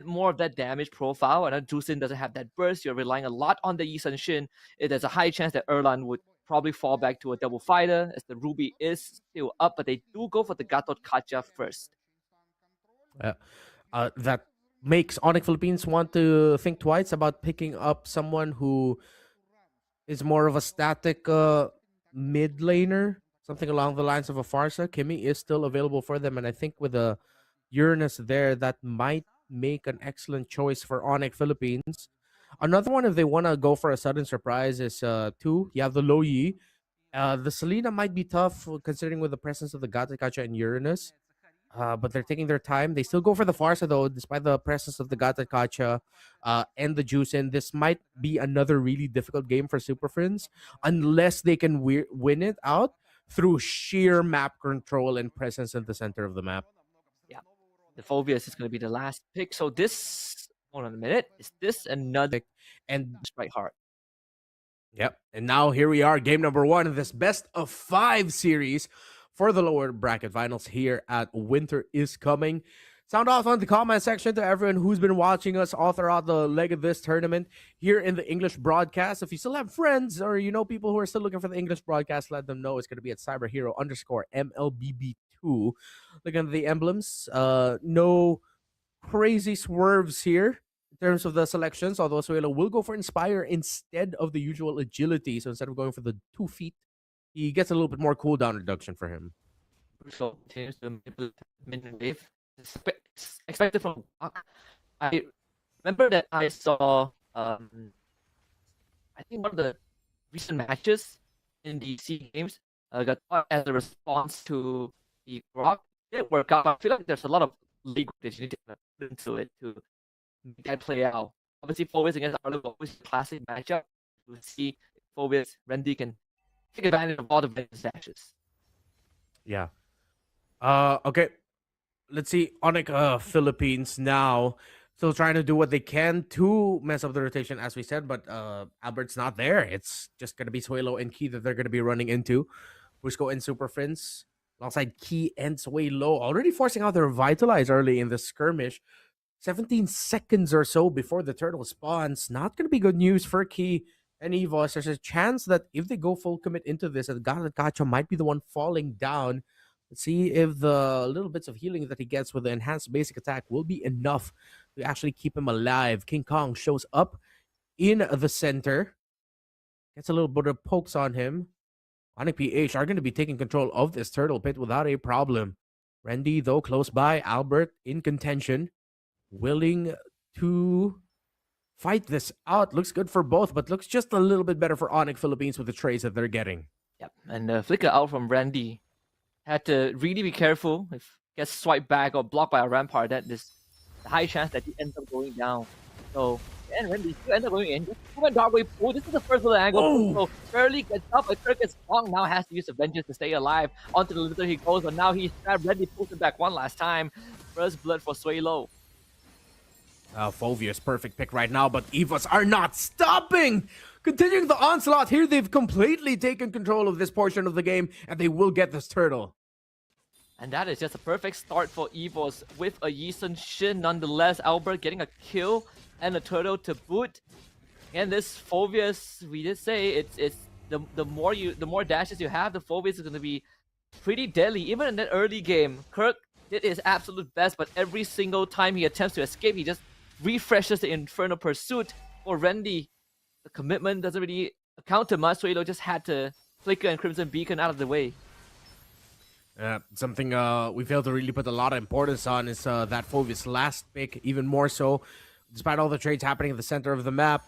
more of that damage profile, and then Jusin doesn't have that burst. You're relying a lot on the Yi Sun Shin. There's a high chance that Erlan would probably fall back to a double fighter, as the Ruby is still up, but they do go for the Gatot Kacha first. That makes Onyx Philippines want to think twice about picking up someone who is more of a static mid laner, something along the lines of a Farsa. Kimi is still available for them, and I think with a Uranus there, that might make an excellent choice for Onyx Philippines. Another one, if they want to go for a sudden surprise, is two. You have the Lo Yi. The Selena might be tough considering with the presence of the Gatakacha and Uranus. But they're taking their time. They still go for the Farsa though, despite the presence of the Gatakacha and the Juicin. This might be another really difficult game for Super Friends unless they can win it out through sheer map control and presence in the center of the map. Yeah, the Phoveus is going to be the last pick. So this, hold on a minute, is this another and Sprite Heart? Yep. And now here we are, game number 1 of this best of 5 series for the lower bracket finals here at Winter is Coming. Sound off on the comment section to everyone who's been watching us all throughout the leg of this tournament here in the English broadcast. If you still have friends or you know people who are still looking for the English broadcast, let them know it's going to be at cyberhero_MLBB2. Looking at the emblems, no crazy swerves here in terms of the selections, although Suelo will go for Inspire instead of the usual Agility. So instead of going for the 2 feet, he gets a little bit more cooldown reduction for him. So continues to manipulate minion wave. Expected from Doc. I remember that I saw I think one of the recent matches in the SEA Games got as a response to the Grok. It didn't work out. I feel like there's a lot of league that you need to put into it to make that play out. Obviously, Phoveus against Arlo always a classic matchup. We'll see if Phoveus, Randy can take advantage of all the Venus dashes. Yeah. Okay. Let's see. Onyx Philippines now still trying to do what they can to mess up the rotation, as we said, but Albert's not there. It's just gonna be Suelo and Key that they're gonna be running into. Busco and Super Friends alongside Key and Suelo already forcing out the Revitalize early in the skirmish. 17 seconds or so before the turtle spawns. Not gonna be good news for Key and EVOS. There's a chance that if they go full commit into this, that Gacha might be the one falling down. Let's see if the little bits of healing that he gets with the enhanced basic attack will be enough to actually keep him alive. King Kong shows up in the center. Gets a little bit of pokes on him. Onyx PH are going to be taking control of this turtle pit without a problem. Randy, though, close by. Albert in contention. Willing to fight this out. Looks good for both, but looks just a little bit better for Onyx Philippines with the trades that they're getting. Yep, and the flicker out from Randy. Had to really be careful. If gets swiped back or blocked by a rampart, that is a high chance that he ends up going down. So, and Randy still ends up going in. Just went dark wave pull. This is the first little angle. So Fairly gets up, but Kirk is long now, has to use the vengeance to stay alive. Onto the litter he goes, but now he's grabbed Randy, pulls him back one last time. First blood for Suelo. Phoveus, perfect pick right now, but EVOS are not stopping! Continuing the onslaught here, they've completely taken control of this portion of the game, and they will get this turtle. And that is just a perfect start for EVOS with a Yi Sun Shin nonetheless. Albert getting a kill and a turtle to boot. And this Phoveus, we did say it's the more dashes you have, the Phoveus is gonna be pretty deadly. Even in that early game, Kirk did his absolute best, but every single time he attempts to escape, he just refreshes the Infernal Pursuit. For Randy, the commitment doesn't really account to much, so Suelo just had to flicker and Crimson Beacon out of the way. Something we failed to really put a lot of importance on is that Phoveus last pick, even more so. Despite all the trades happening in the center of the map,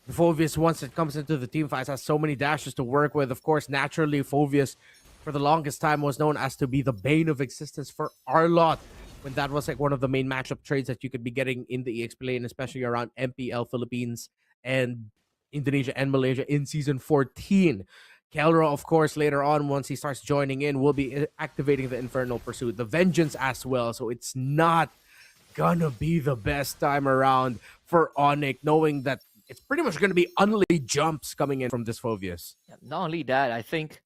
the Phoveus, once it comes into the team fights, has so many dashes to work with. Of course, naturally, Phoveus, for the longest time, was known as to be the bane of existence for Arlott, when that was like one of the main matchup trades that you could be getting in the EXP lane, especially around MPL Philippines and Indonesia and Malaysia in Season 14. Kelro, of course, later on, once he starts joining in, will be activating the Infernal Pursuit, the Vengeance as well. So it's not gonna be the best time around for Onyx, knowing that it's pretty much gonna be unlay jumps coming in from this Phoveus. Yeah, not only that, I think,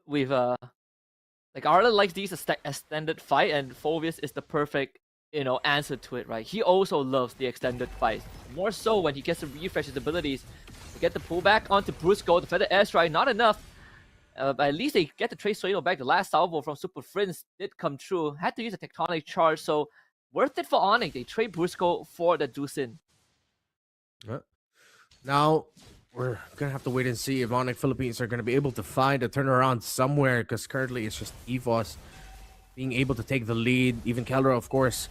we've like Arla likes these extended fight, and Phoveus is the perfect answer to it, right? He also loves the extended fight. More so when he gets to refresh his abilities. To get the pullback onto Brusco, the feather airstrike, not enough. But at least they get to trade Suelo back. The last salvo from Super Prince did come true. Had to use a tectonic charge, so worth it for Onyx. They trade Brusco for the Dusin. Now, we're going to have to wait and see if Onyx Philippines are going to be able to find a turnaround somewhere, because currently it's just EVOS being able to take the lead. Even Keldra, of course,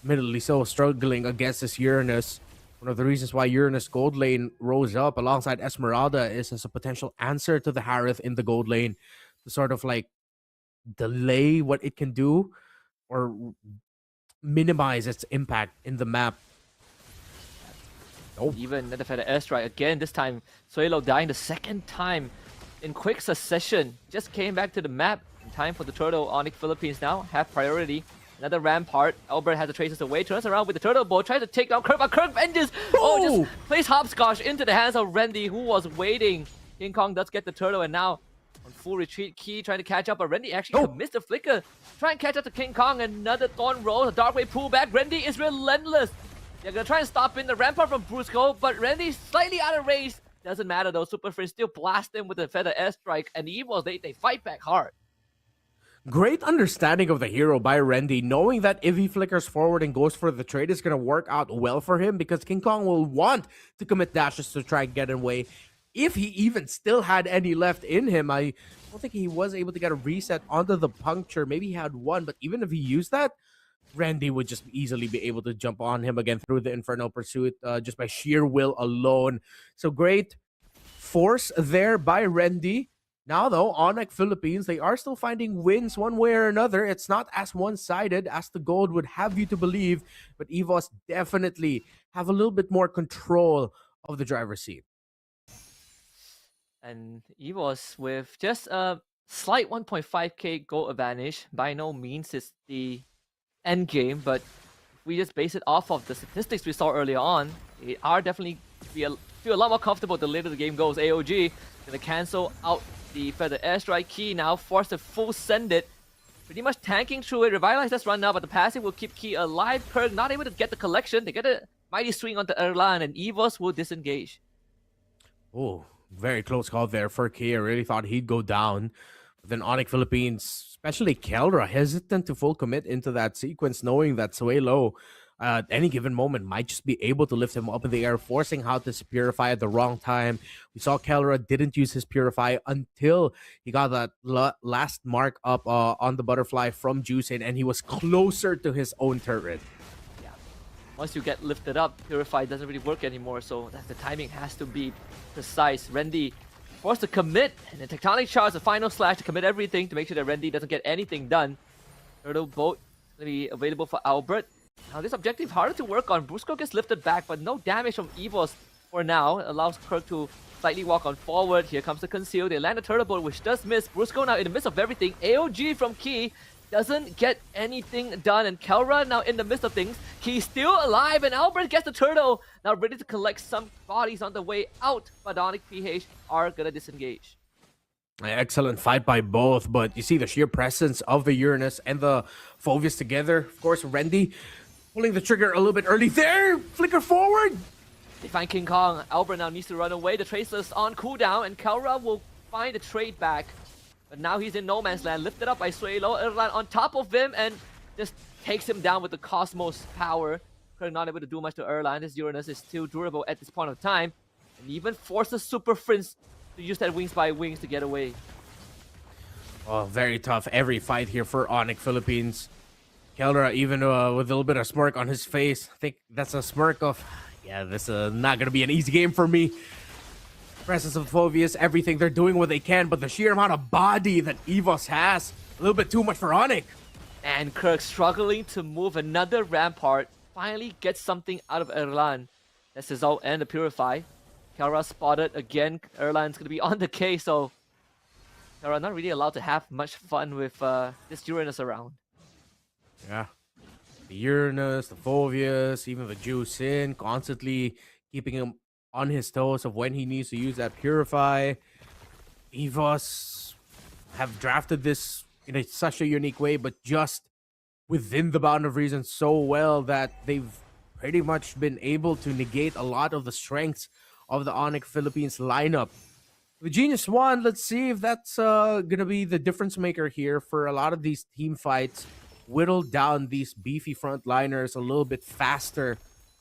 admittedly so, struggling against this Uranus. One of the reasons why Uranus gold lane rose up alongside Esmeralda is as a potential answer to the Harith in the gold lane to sort of like delay what it can do or minimize its impact in the map. Oh. Even the feather airstrike again, this time Suelo dying the second time in quick succession. Just came back to the map in time for the turtle. Onyx Philippines now have priority. Another rampart. Albert has the traces away, turns around with the turtle bow, tries to take down Kirk, but Kirk venges! Oh, just plays hopscotch into the hands of Randy, who was waiting. King Kong does get the turtle, and now on full retreat, Key trying to catch up, but Randy actually commits the flicker. Try and catch up to King Kong, another thorn roll, a dark wave pullback. Randy is relentless. They're gonna try and stop in the rampart from Brusco, but Randy's slightly out of range. Doesn't matter though, Super Friends still blast him with the feather airstrike, and the Evils, they fight back hard. Great understanding of the hero by Randy, knowing that if he flickers forward and goes for the trade, it's going to work out well for him because King Kong will want to commit dashes to try and get away. If he even still had any left in him, I don't think he was able to get a reset onto the puncture. Maybe he had one, but even if he used that, Randy would just easily be able to jump on him again through the Infernal Pursuit just by sheer will alone. So great force there by Randy. Now, though, Onyx Philippines, they are still finding wins one way or another. It's not as one-sided as the gold would have you to believe, but EVOS definitely have a little bit more control of the driver's seat. And EVOS with just a slight 1.5k gold advantage. By no means is the end game, but if we just base it off of the statistics we saw earlier on, they are definitely feel a lot more comfortable the later the game goes. AOG gonna cancel out the feather airstrike. Key now forced to full send it, pretty much tanking through it. Revitalize does run now, but the passive will keep Key alive. Kirk not able to get the collection. They get a mighty swing onto Erlan, and EVOS will disengage. Oh, very close call there for Key. I really thought he'd go down. But then Onyx Philippines, especially Keldra, hesitant to full commit into that sequence, knowing that Suelo at any given moment might just be able to lift him up in the air, forcing out this Purify at the wrong time. We saw Keldra didn't use his Purify until he got that last mark up on the butterfly from Juicing, and he was closer to his own turret. Yeah, once you get lifted up, Purify doesn't really work anymore, so the timing has to be precise. Randy forced to commit, and the Tectonic Charge, the final slash to commit everything to make sure that Randy doesn't get anything done. Turtle Boat going to be available for Albert. Now this objective harder to work on. Brusco gets lifted back, but no damage from EVOS for now. It allows Kirk to slightly walk on forward. Here comes the conceal. They land a turtle boat, which does miss. Brusco now in the midst of everything. AOG from Key doesn't get anything done, and Keldra now in the midst of things. Key's still alive, and Albert gets the turtle. Now ready to collect some bodies on the way out. But Onyx PH are gonna disengage. Excellent fight by both, but you see the sheer presence of the Uranus and the Phoveus together. Of course, Randy pulling the trigger a little bit early there. Flicker forward. They find King Kong. Albert now needs to run away. The Traceless on cooldown, and Keldra will find the trade back. But now he's in no man's land, lifted up by Suelo. Erlan on top of him and just takes him down with the Cosmos power. Kirk not able to do much to Erlan. This Uranus is still durable at this point of time, and even forces Super Prince to use that Wings by Wings to get away. Oh, very tough every fight here for Onyx Philippines. Keldra, even with a little bit of smirk on his face. I think that's a smirk of, yeah, this is not going to be an easy game for me. Presence of Phoveus, everything. They're doing what they can, but the sheer amount of body that EVOS has, a little bit too much for Onyx. And Kirk struggling to move another rampart. Finally gets something out of Erlan. That's his ult and the Purify. Keldra spotted again. Erlan's going to be on the case, so Keldra not really allowed to have much fun with this Uranus around. Yeah. The Uranus, the Phoveus, even the Juicing, constantly keeping him on his toes of when he needs to use that Purify. EVOS have drafted this in such a unique way, but just within the bound of reason so well that they've pretty much been able to negate a lot of the strengths of the Onyx Philippines lineup. With Genius One, let's see if that's gonna be the difference maker here for a lot of these team fights. Whittle down these beefy frontliners a little bit faster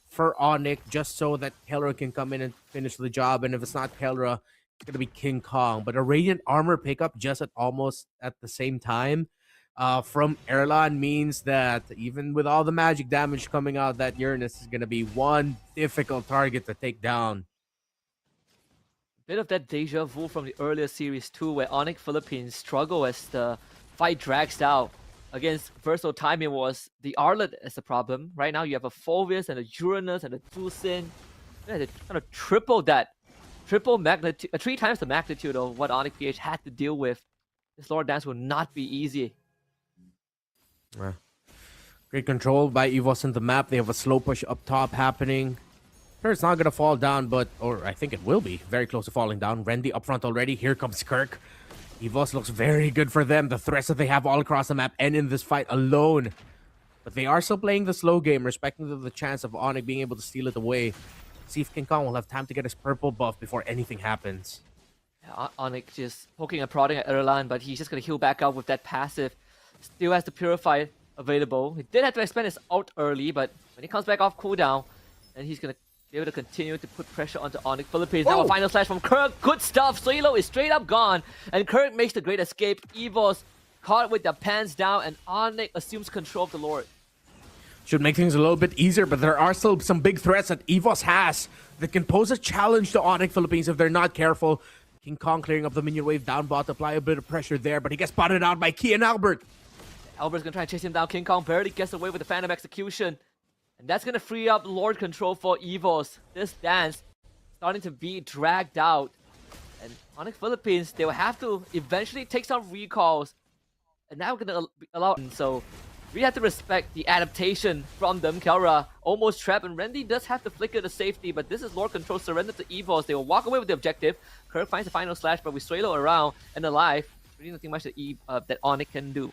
for Onyx, just so that Kelra can come in and finish the job. And if it's not Kelra, it's gonna be King Kong. But a Radiant Armor pickup just at almost at the same time from Erlan means that even with all the magic damage coming out, that Uranus is gonna be one difficult target to take down. Bit of that deja vu from the earlier series too, where Onyx Philippines struggle as the fight drags out. Against Verso Timing was the Arlet as the problem. Right now you have a Phoveus and a Uranus and a Tucson. Yeah, they kind of tripled that. Triple magnitude, 3 times the magnitude of what Onyx PH had to deal with. This Lord Dance will not be easy. Great control by EVOS in the map. They have a slow push up top happening. Sure, it's not going to fall down, or I think it will be very close to falling down. Rendy up front already. Here comes Kirk. EVOS looks very good for them. The threats that they have all across the map and in this fight alone. But they are still playing the slow game, respecting the chance of Onyx being able to steal it away. See if King Kong will have time to get his purple buff before anything happens. Yeah, Onyx just poking and prodding at Erlan, but he's just going to heal back up with that passive. Still has the Purify available. He did have to expend his ult early, but when he comes back off cooldown, then he's going to be able to continue to put pressure onto Onyx Philippines. Now a final slash from Kirk. Good stuff. Suelo is straight up gone, and Kirk makes the great escape. EVOS caught with the pants down, and Onyx assumes control of the Lord. Should make things a little bit easier, but there are still some big threats that EVOS has that can pose a challenge to Onyx Philippines if they're not careful. King Kong clearing up the minion wave down bot to apply a bit of pressure there, but he gets spotted out by Key and Albert. Albert's gonna try and chase him down. King Kong barely gets away with the Phantom Execution. And that's gonna free up Lord control for EVOS. This dance starting to be dragged out. And Onyx Philippines, they will have to eventually take some recalls. And now we're gonna allow. So we have to respect the adaptation from them. Kelra almost trapped, and Rendy does have to flicker to safety, but this is Lord control surrender to EVOS. They will walk away with the objective. Kirk finds the final slash, but with Suelo around and alive, really nothing much that Onyx can do.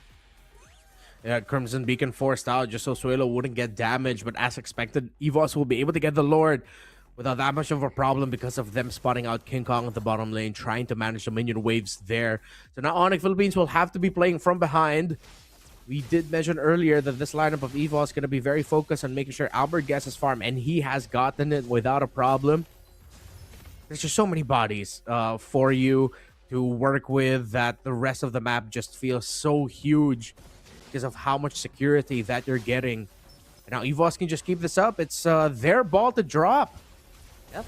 Yeah, Crimson Beacon forced out just so Suelo wouldn't get damaged, but as expected, EVOS will be able to get the Lord without that much of a problem because of them spotting out King Kong at the bottom lane, trying to manage the minion waves there. So now Onyx Philippines will have to be playing from behind. We did mention earlier that this lineup of EVOS is going to be very focused on making sure Albert gets his farm, and he has gotten it without a problem. There's just so many bodies for you to work with that the rest of the map just feels so huge because of how much security that you're getting. And now EVOS can just keep this up. It's their ball to drop. Yep.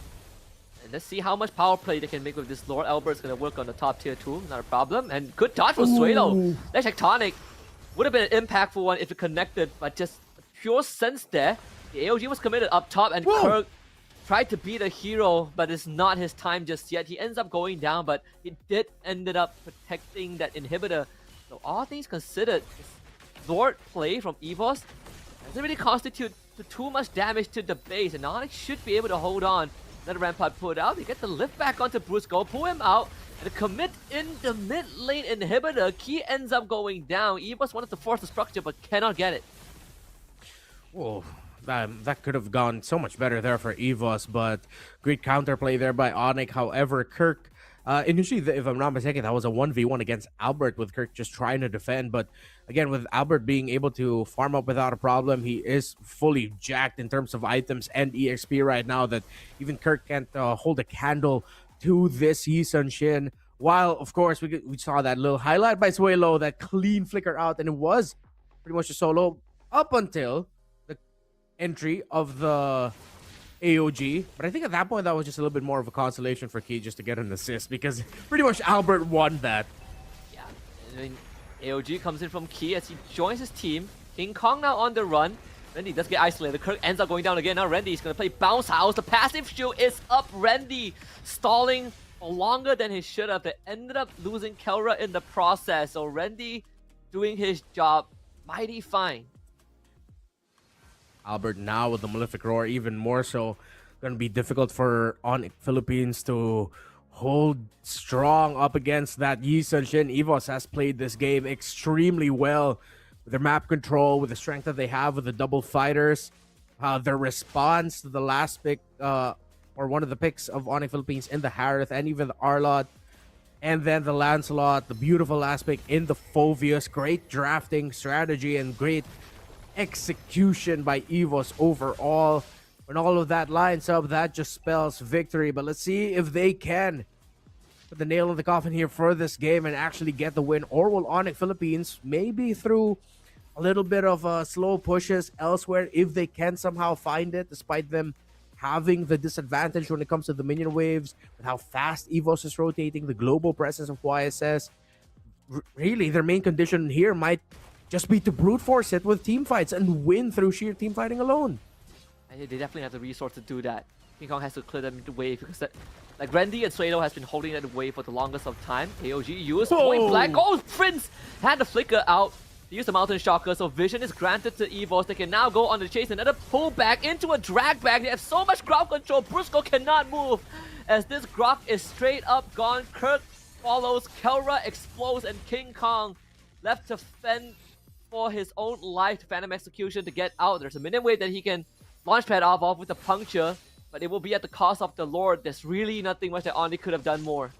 And let's see how much power play they can make with this Lord. Albert's going to work on the top tier 2. Not a problem. And good dodge for Suelo. That Tectonic would have been an impactful one if it connected, but just pure sense there. The AOG was committed up top, and Kirk tried to beat a hero, but it's not his time just yet. He ends up going down, but he did ended up protecting that inhibitor. So all things considered, Lord play from EVOS doesn't really constitute too much damage to the base, and Onyx should be able to hold on. Let Rampart put out. They get the lift back onto Brusco, pull him out, and commit in the mid lane inhibitor. Key ends up going down. EVOS wanted to force the structure, but cannot get it. Whoa. That could have gone so much better there for EVOS, but great counterplay there by Onyx. However, Kirk, initially, if I'm not mistaken, that was a 1v1 against Albert with Kirk just trying to defend. But again, with Albert being able to farm up without a problem, he is fully jacked in terms of items and EXP right now that even Kirk can't hold a candle to this Yi Sun Shin. While, of course, we saw that little highlight by Suelo, that clean flicker out, and it was pretty much a solo up until entry of the AOG, but I think at that point that was just a little bit more of a consolation for Key just to get an assist because pretty much Albert won that. Yeah, I mean, AOG comes in from Key as he joins his team. King Kong now on the run. Rendy does get isolated. Kirk ends up going down again. Now Rendy's gonna play Bounce House. The passive shield is up. Rendy stalling for longer than he should have. They ended up losing Kelra in the process. So Rendy doing his job mighty fine. Albert now with the Malefic Roar, even more so, going to be difficult for Onyx Philippines to hold strong up against that Yi Sun Shin. EVOS has played this game extremely well, with their map control, with the strength that they have, with the double fighters, their response to the last pick, or one of the picks of Onyx Philippines in the Harith, and even the Arlot, and then the Lancelot, the beautiful last pick in the Phoveus. Great drafting strategy and great execution by EVOS overall. When all of that lines up, that just spells victory. But let's see if they can put the nail in the coffin here for this game and actually get the win. Or will Onyx Philippines, maybe through a little bit of slow pushes elsewhere, if they can somehow find it, despite them having the disadvantage when it comes to the minion waves, with how fast EVOS is rotating, the global presence of YSS. Really, their main condition here might just be to brute force it with team fights and win through sheer team fighting alone. And they definitely have the resource to do that. King Kong has to clear them the wave because like Randy and Suelo has been holding that wave for the longest of time. AOG used point blank. Oh, Prince had the flicker out. They use the Mountain Shocker, so vision is granted to EVOS. They can now go on the chase. Another pullback into a drag back. They have so much ground control. Brusco cannot move as this Grok is straight up gone. Kirk follows. Kelra explodes, and King Kong left to fend for his own life to Phantom Execution to get out. There's a minion wave that he can launchpad off with the puncture, but it will be at the cost of the Lord. There's really nothing much that Oni could have done more.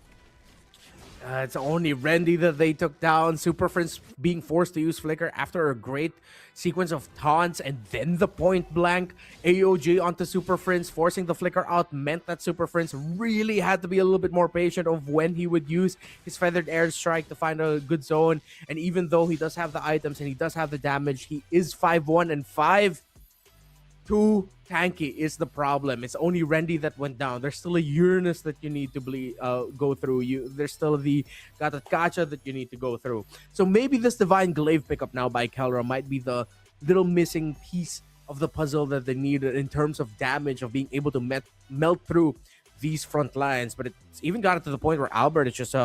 It's only Randy that they took down. Super Friends being forced to use Flicker after a great sequence of taunts, and then the point blank AOG onto Super Friends, forcing the Flicker out meant that Super Friends really had to be a little bit more patient of when he would use his Feathered Airstrike to find a good zone. And even though he does have the items and he does have the damage, he is 5-1 and 5-2 tanky is the problem. It's only Randy that went down. There's still a Uranus that you need to go through. There's still the Gacha that you need to go through. So maybe this Divine Glaive pickup now by Kelra might be the little missing piece of the puzzle that they needed in terms of damage, of being able to melt through these front lines. But it's even gotten to the point where Albert is just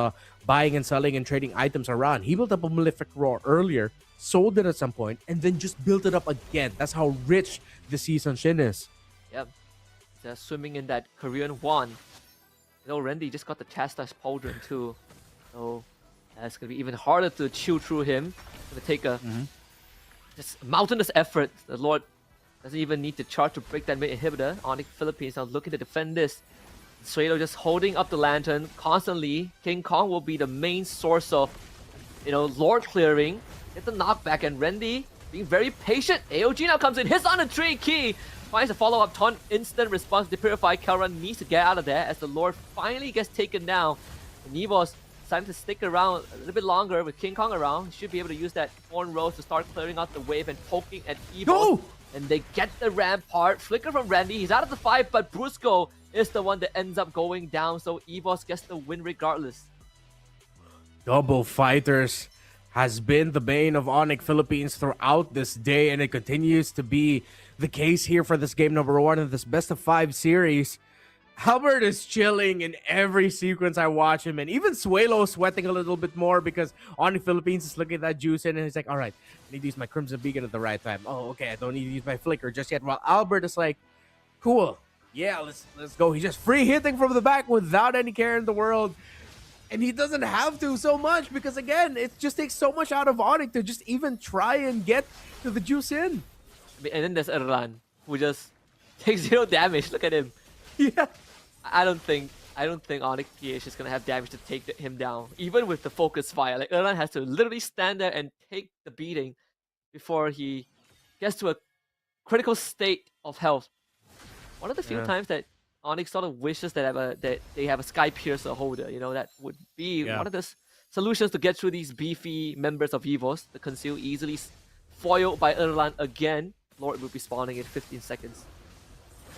buying and selling and trading items around. He built up a Malefic Roar earlier, sold it at some point, and then just built it up again. That's how rich the season Shin is. Yep. They're swimming in that Korean won. You know, Randy just got the Chastise Pauldron too. So it's going to be even harder to chew through him. It's going to take a just mountainous effort. The Lord doesn't even need to charge to break that mid inhibitor. Onyx Philippines now looking to defend this. Suelo just holding up the lantern constantly. King Kong will be the main source of, Lord clearing. Get the knockback, and Randy being very patient. AOG now comes in, hits on the tree key, finds a follow-up taunt, instant response to Purify. Kelra needs to get out of there as the Lord finally gets taken down. And EVOS decided to stick around a little bit longer with King Kong around. He should be able to use that Thorn Rose to start clearing out the wave and poking at EVOS. No! And they get the Rampart. Flicker from Randy, he's out of the fight, but Brusco is the one that ends up going down, so EVOS gets the win regardless. Double Fighters has been the bane of Onyx Philippines throughout this day, and it continues to be the case here for this game number 1 of this best of 5 series. Albert is chilling in every sequence I watch him, and even Suelo sweating a little bit more because Onyx Philippines is looking at that juice in, and he's like, all right, I need to use my Crimson Beacon at the right time. Oh, okay, I don't need to use my Flicker just yet. While Albert is like, cool, yeah, let's go. He's just free hitting from the back without any care in the world. And he doesn't have to so much because, again, it just takes so much out of Onyx to just even try and get to the juice in. And then there's Erlan, who just takes 0 damage. Look at him. Yeah. I don't think Onyx PH is gonna have damage to take him down, even with the focus fire. Like Erlan has to literally stand there and take the beating before he gets to a critical state of health. One of the few times that Onyx sort of wishes that they have a Sky Piercer holder. That would be one of the solutions to get through these beefy members of EVOS. The Conceal easily foiled by Erlan again. Lord will be spawning in 15 seconds.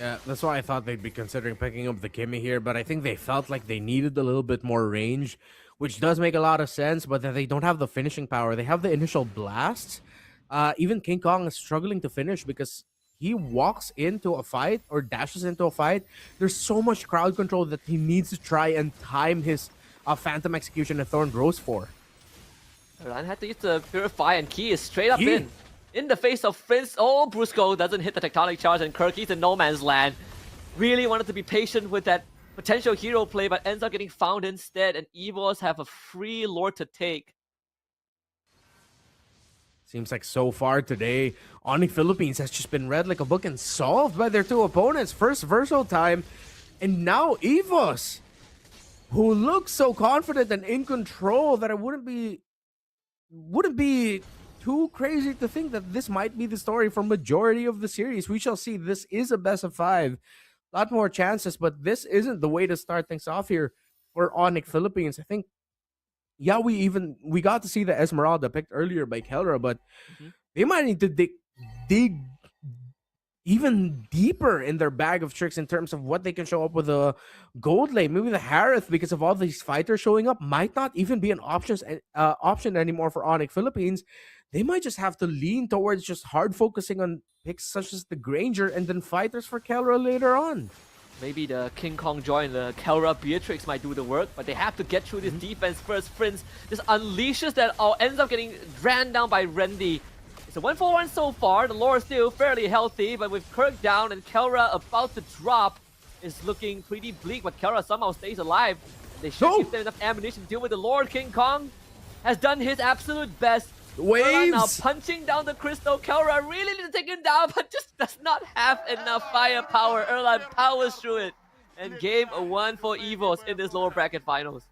Yeah, that's why I thought they'd be considering picking up the Kimmy here, but I think they felt like they needed a little bit more range, which does make a lot of sense, but then they don't have the finishing power. They have the initial blasts. Even King Kong is struggling to finish because he walks into a fight or dashes into a fight. There's so much crowd control that he needs to try and time his Phantom Execution and Thorn Rose for. Erlan had to use the Purify, and Key is straight up in the face of Prince. Oh, Brusco doesn't hit the Tectonic Charge, and Kirky's in no man's land. Really wanted to be patient with that potential hero play, but ends up getting found instead, and EVOS have a free Lord to take. Seems like so far today, Onyx Philippines has just been read like a book and solved by their two opponents. First Versal time, and now Evos, who looks so confident and in control that it wouldn't be too crazy to think that this might be the story for majority of the series. We shall see. This is a best of 5. A lot more chances, but this isn't the way to start things off here for Onyx Philippines. I think, yeah, we got to see the Esmeralda picked earlier by Kelra, but they might need to dig even deeper in their bag of tricks in terms of what they can show up with a gold lane. Maybe the Harith, because of all these fighters showing up, might not even be an option anymore for Onyx Philippines. They might just have to lean towards just hard focusing on picks such as the Granger and then fighters for Kelra later on. Maybe the King Kong Joy and the Kelra Beatrix might do the work, but they have to get through this defense first. Prince just unleashes that, ends up getting ran down by Rendy. It's a 1-4-1 so far. The lore is still fairly healthy, but with Kirk down and Kelra about to drop, is looking pretty bleak, but Kelra somehow stays alive. They should give them enough ammunition to deal with the Lord. King Kong has done his absolute best. Waves! Now punching down the crystal. Kelra really need to take him down, but just does not have enough firepower. Erlan powers through it. And game 1 for Evos in this lower bracket finals.